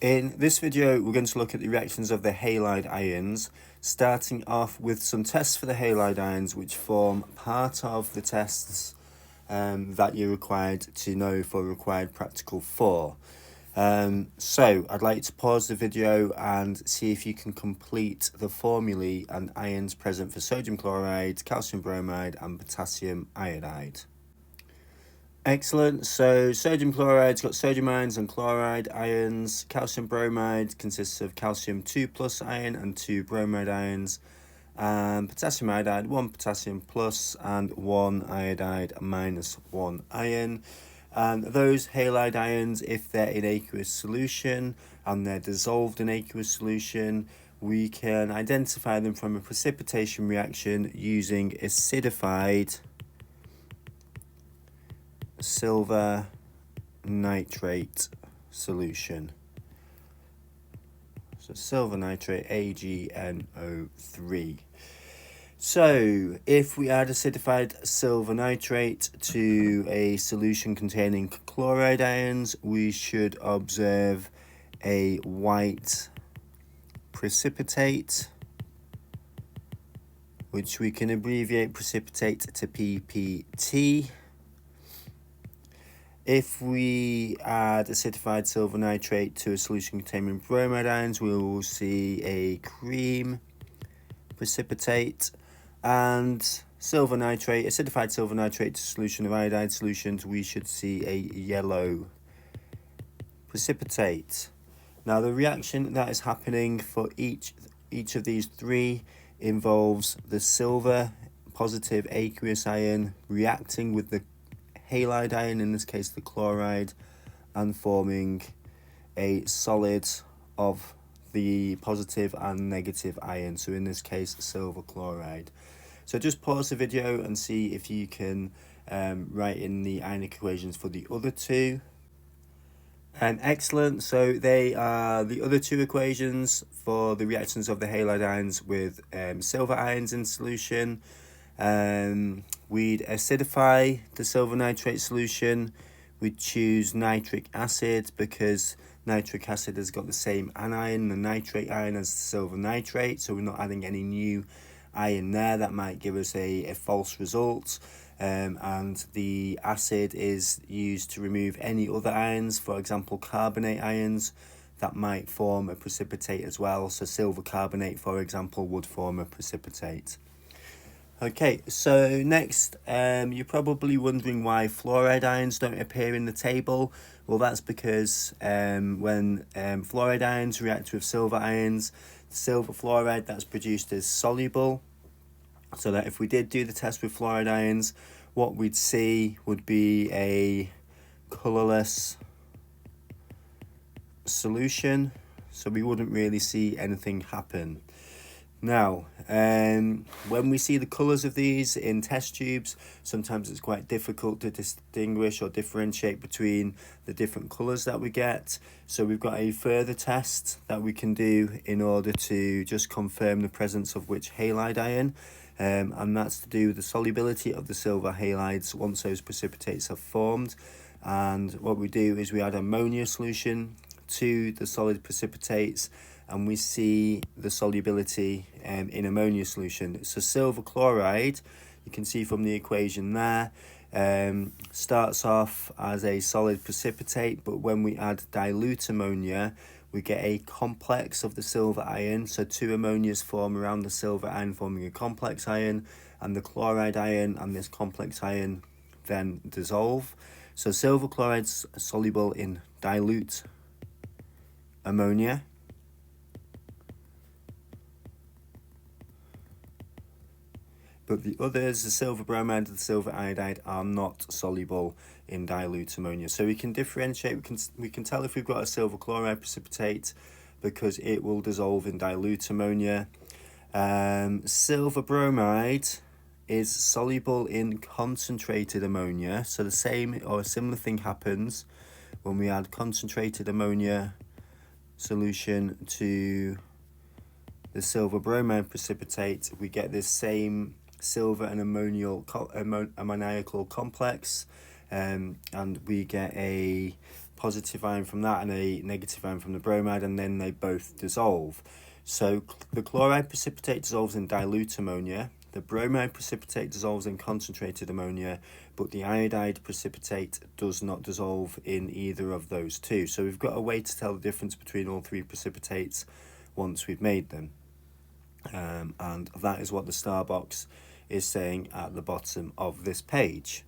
In this video, we're going to look at the reactions of the halide ions, starting off with some tests for the halide ions, which form part of the tests that you're required to know for required practical 4. So I'd like to pause the video and see if you can complete the formulae and ions present for sodium chloride, calcium bromide and potassium iodide. Excellent. So sodium chloride's got sodium ions and chloride ions. Calcium bromide consists of calcium 2 plus ion and 2 bromide ions. And potassium iodide, 1 potassium plus and 1 iodide minus 1 ion. And those halide ions, if they're in aqueous solution and they're dissolved in aqueous solution, we can identify them from a precipitation reaction using acidified silver nitrate solution. So silver nitrate, AgNO3. So if we add acidified silver nitrate to a solution containing chloride ions, we should observe a white precipitate, which we can abbreviate precipitate to PPT. If we add acidified silver nitrate to a solution containing bromide ions, we will see a cream precipitate. And silver nitrate, acidified silver nitrate to solution of iodide solutions, we should see a yellow precipitate. Now the reaction that is happening for each of these three involves the silver positive aqueous ion reacting with the halide ion, in this case the chloride, and forming a solid of the positive and negative ion, so in this case silver chloride. So just pause the video and see if you can write in the ionic equations for the other two. Excellent. So they are the other two equations for the reactions of the halide ions with silver ions in solution. We'd acidify the silver nitrate solution. We'd choose nitric acid because nitric acid has got the same anion, the nitrate ion, as the silver nitrate, so we're not adding any new ion there. That might give us a false result. And the acid is used to remove any other ions, for example carbonate ions, that might form a precipitate as well. So silver carbonate, for example, would form a precipitate. Okay, so next, you're probably wondering why fluoride ions don't appear in the table. Well, that's because when fluoride ions react with silver ions, the silver fluoride that's produced is soluble. So that if we did do the test with fluoride ions, what we'd see would be a colourless solution. So we wouldn't really see anything happen. Now, when we see the colours of these in test tubes, sometimes it's quite difficult to distinguish or differentiate between the different colours that we get. So we've got a further test that we can do in order to just confirm the presence of which halide ion, and that's to do with the solubility of the silver halides once those precipitates have formed. And what we do is we add ammonia solution to the solid precipitates, and we see the solubility in ammonia solution. So silver chloride, you can see from the equation there, starts off as a solid precipitate, but when we add dilute ammonia, we get a complex of the silver ion. So two ammonias form around the silver ion, forming a complex ion, and the chloride ion and this complex ion then dissolve. So silver chloride's soluble in dilute ammonia. But the others, the silver bromide and the silver iodide, are not soluble in dilute ammonia. So we can differentiate, we can tell if we've got a silver chloride precipitate because it will dissolve in dilute ammonia. Silver bromide is soluble in concentrated ammonia. So the same or a similar thing happens when we add concentrated ammonia solution to the silver bromide precipitate. We get this same silver and ammoniacal complex, and we get a positive ion from that and a negative ion from the bromide, and then they both dissolve. So the chloride precipitate dissolves in dilute ammonia, the bromide precipitate dissolves in concentrated ammonia, but the iodide precipitate does not dissolve in either of those two. So we've got a way to tell the difference between all three precipitates once we've made them. And that is what the star box is saying at the bottom of this page.